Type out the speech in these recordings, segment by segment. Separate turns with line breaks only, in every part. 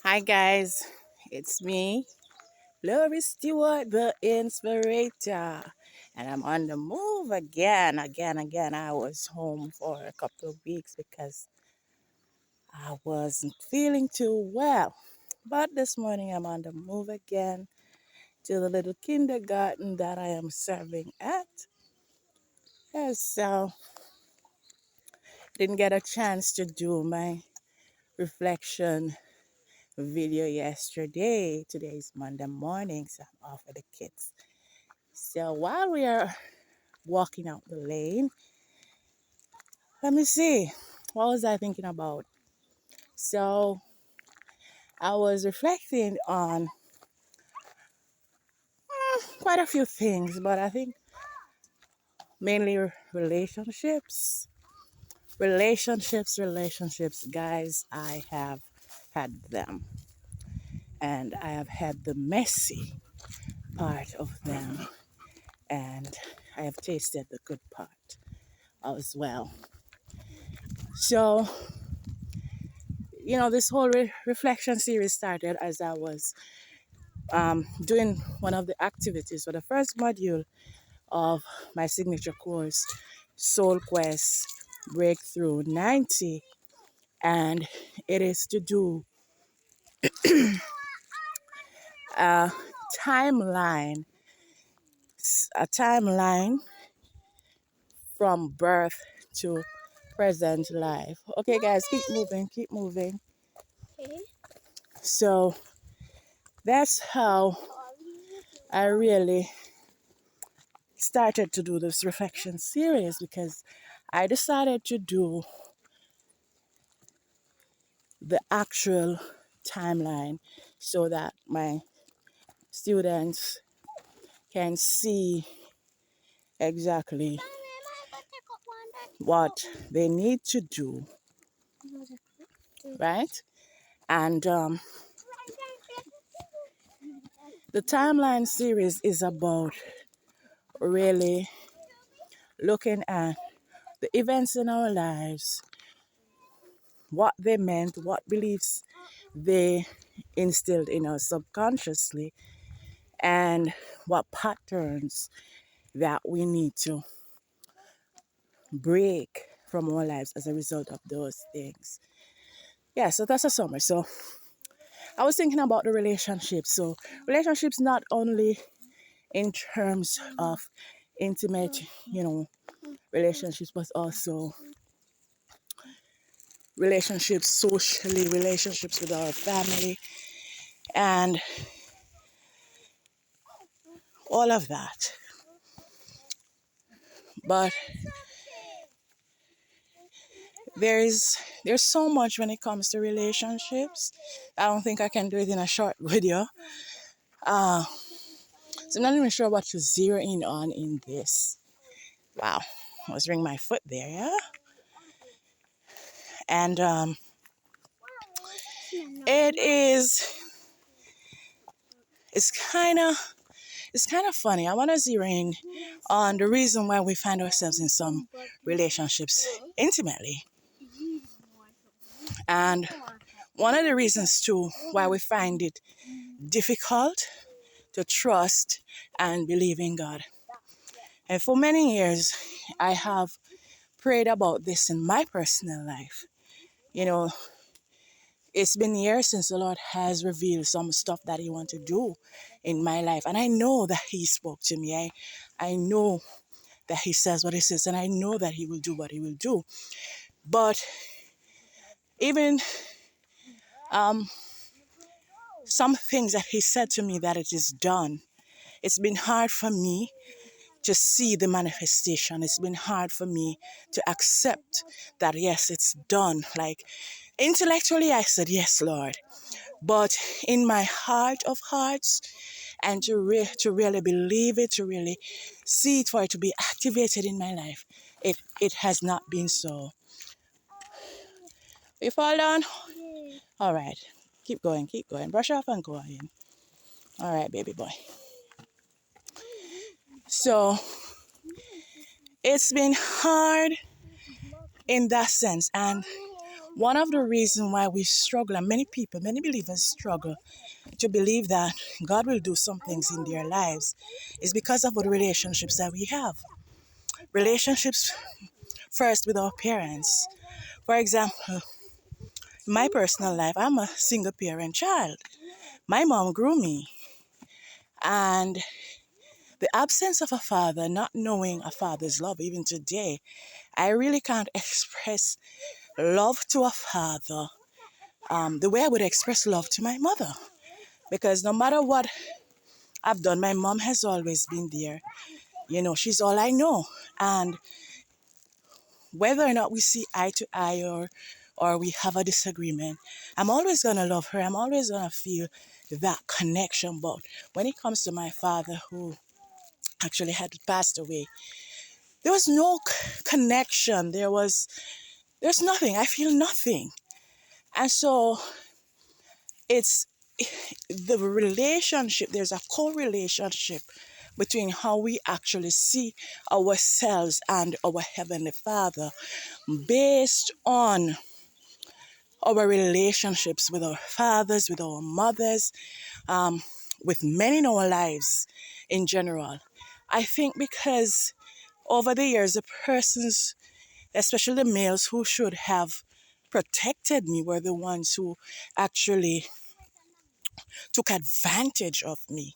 Hi guys, it's me, Stewart the Inspirator, and I'm on the move again. I was home for a couple of weeks because I wasn't feeling too well. But this morning I'm on the move again to the little kindergarten that I am serving at. And so didn't get a chance to do my reflection video yesterday. Today is Monday morning, so I'm off with the kids. So while we are walking out the lane, let me see. What was I thinking about? So I was reflecting on quite a few things, but I think mainly relationships. Relationships, guys. I have had them, and I have had the messy part of them, and I have tasted the good part as well. So, this whole reflection series started as I was doing one of the activities for the first module of my signature course, Soul Quest Breakthrough 90. And it is to do a timeline, a timeline from birth to present life. Okay, guys, keep moving. So that's how I really started to do this reflection series because I decided to do the actual timeline so that my students can see exactly what they need to do, right? And the timeline series is about really looking at the events in our lives, what they meant, what beliefs they instilled in us subconsciously, and what patterns that we need to break from our lives as a result of those things. Yeah, so that's a summary. So I was thinking about the relationships. So relationships not only in terms of intimate, relationships, but also relationships socially, relationships with our family, and all of that. But there's so much when it comes to relationships. I don't think I can do it in a short video. So I'm not even sure what to zero in on in this. Wow, I was ringing my foot there, yeah. And it is it's kind of funny. I want to zero in on the reason why we find ourselves in some relationships intimately, and one of the reasons too why we find it difficult to trust and believe in God. And for many years, I have prayed about this in my personal life. You know, it's been years since the Lord has revealed some stuff that He wants to do in my life. And I know that He spoke to me. I know that He says what He says, and I know that He will do what He will do. But even some things that He said to me that it is done, it's been hard for me to see the manifestation. It's been hard for me to accept that, yes, it's done. Like, intellectually, I said, yes, Lord. But in my heart of hearts, and to really believe it, to really see it, for it to be activated in my life, it has not been so. You fall down? All right. Keep going. Brush off and go in. All right, baby boy. So it's been hard in that sense. And One of the reasons why we struggle, and many people, many believers struggle to believe that God will do some things in their lives, is because of the relationships that we have. Relationships first with our parents. For example, in my personal life, I'm a single parent child. My mom grew me, and the absence of a father, not knowing a father's love, even today, I really can't express love to a father the way I would express love to my mother. Because no matter what I've done, my mom has always been there. You know, she's all I know. And whether or not we see eye to eye or we have a disagreement, I'm always going to love her. I'm always going to feel that connection. But when it comes to my father, who actually had passed away, there was no connection. There's nothing. I feel nothing. And so it's the relationship, there's a co-relationship between how we actually see ourselves and our Heavenly Father based on our relationships with our fathers, with our mothers, with men in our lives in general. I think because over the years, the persons, especially the males who should have protected me, were the ones who actually took advantage of me.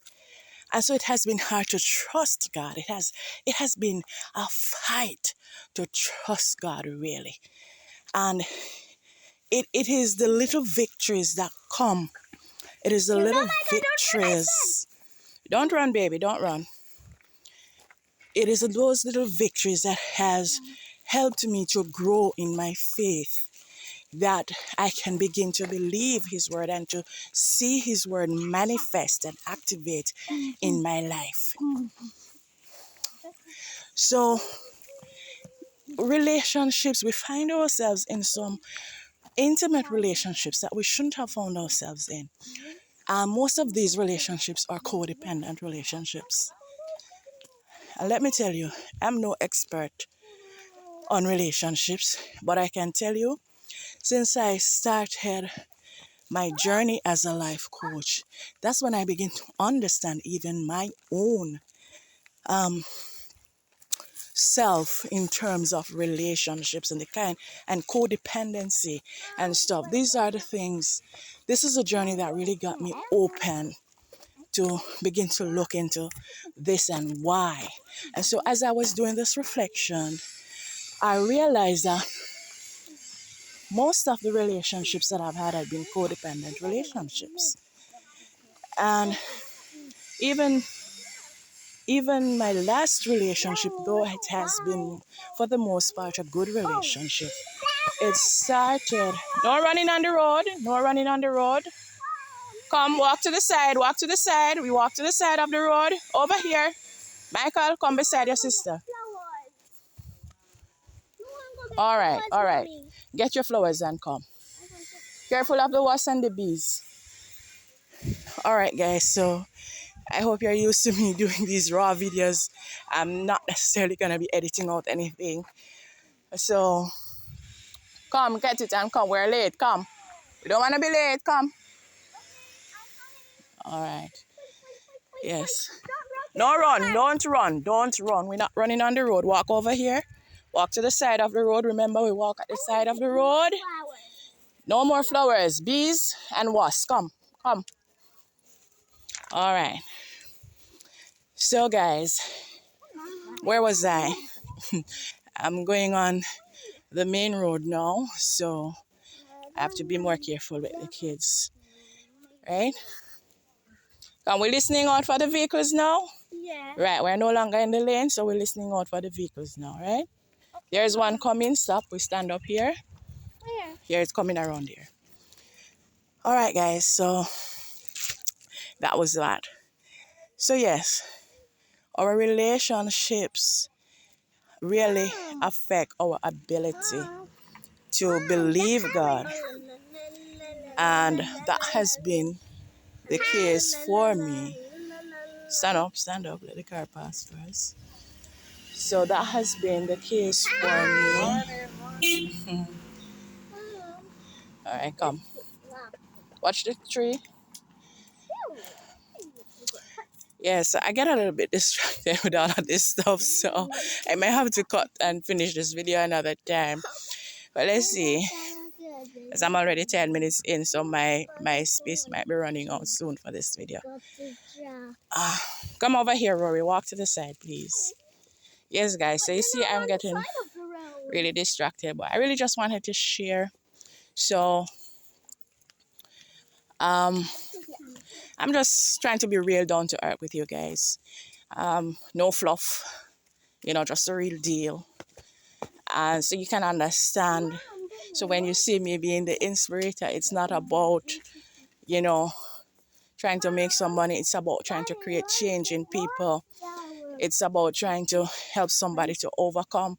And so it has been hard to trust God. It has been a fight to trust God, really. And it is the little victories that come. It is the little victories. Don't run, baby, don't run. It is those little victories that has helped me to grow in my faith, that I can begin to believe His word and to see His word manifest and activate in my life. So relationships, we find ourselves in some intimate relationships that we shouldn't have found ourselves in. Most of these relationships are codependent relationships. And let me tell you, I'm no expert on relationships, but I can tell you, since I started my journey as a life coach, that's when I begin to understand even my own self in terms of relationships and the kind and codependency and stuff. These are the things. This is a journey that really got me open to begin to look into this and why. And so as I was doing this reflection, I realized that most of the relationships that I've had have been codependent relationships. And even my last relationship, though it has been for the most part a good relationship, it started. No running on the road. No running on the road. Come, walk to the side. Walk to the side. We walk to the side of the road. Over here. Michael, come beside your sister. All right, all right. Get your flowers and come. Careful of the wasps and the bees. All right, guys. So I hope you're used to me doing these raw videos. I'm not necessarily going to be editing out anything. So come, get it and come. We're late. Come. We don't want to be late. Come. All right. Yes. No run. Don't run. Don't run. We're not running on the road. Walk over here. Walk to the side of the road. Remember, we walk at the side of the road. No more flowers. Bees and wasps. Come. Come. All right. So, guys, where was I? I'm going on the main road now, so I have to be more careful with the kids. Right? Come, we're listening out for the vehicles now?
Yeah.
Right, we're no longer in the lane, so we're listening out for the vehicles now, right? Okay. There's one coming. Stop. We stand up here.
Where?
Here, it's coming around here. All right, guys, so that was that. So, yes, our relationships really affect our ability to believe God. And that has been the case for me. Stand up, let the car pass first. So that has been the case for me. All right, come. Watch the tree. Yes, I get a little bit distracted with all of this stuff, so I may have to cut and finish this video another time. But let's see, as I'm already 10 minutes in, so my space might be running out soon for this video. Come over here, Rory. Walk to the side, please. Yes, guys, so you see I'm getting really distracted, but I really just wanted to share. So I'm just trying to be real down to earth with you guys. No fluff, just the real deal. And so you can understand. So when you see me being the inspirator, it's not about, trying to make some money. It's about trying to create change in people. It's about trying to help somebody to overcome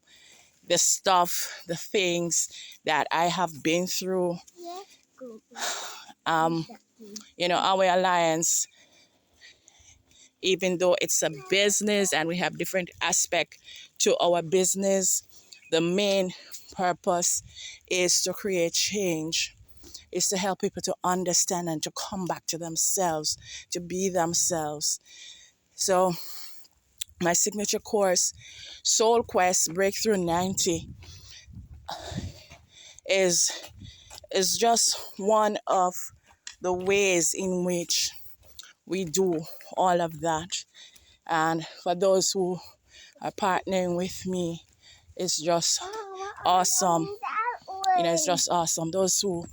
the stuff, the things that I have been through. Our alliance, even though it's a business and we have different aspects to our business, the main purpose is to create change, is to help people to understand and to come back to themselves, to be themselves. So my signature course, Soul Quest Breakthrough 90, is just one of the ways in which we do all of that. And for those who are partnering with me, it's just awesome. It's just awesome. Those who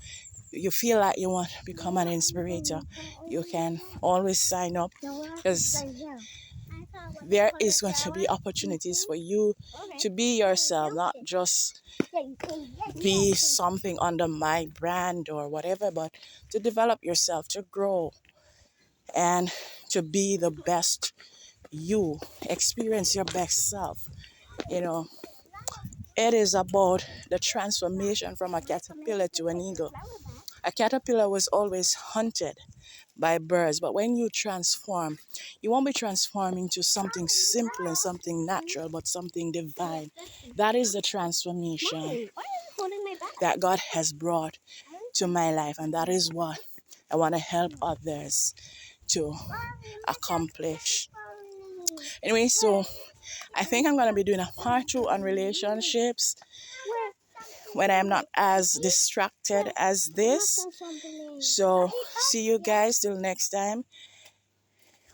you feel like you want to become an inspirator, you can always sign up, because there is going to be opportunities for you to be yourself, not just be something under my brand or whatever, but to develop yourself, to grow, and to be the best you, experience your best self. It is about the transformation from a caterpillar to an eagle. A caterpillar was always hunted by birds, but when you transform, you won't be transforming to something simple and something natural, but something divine. That is the transformation that God has brought to my life, and that is what I want to help others to accomplish. Anyway, so I think I'm going to be doing a part 2 on relationships when I'm not as distracted as this. So see you guys till next time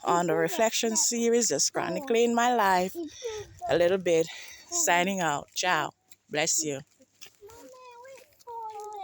on the reflection series, just chronicling my life a little bit. Signing out. Ciao. Bless you.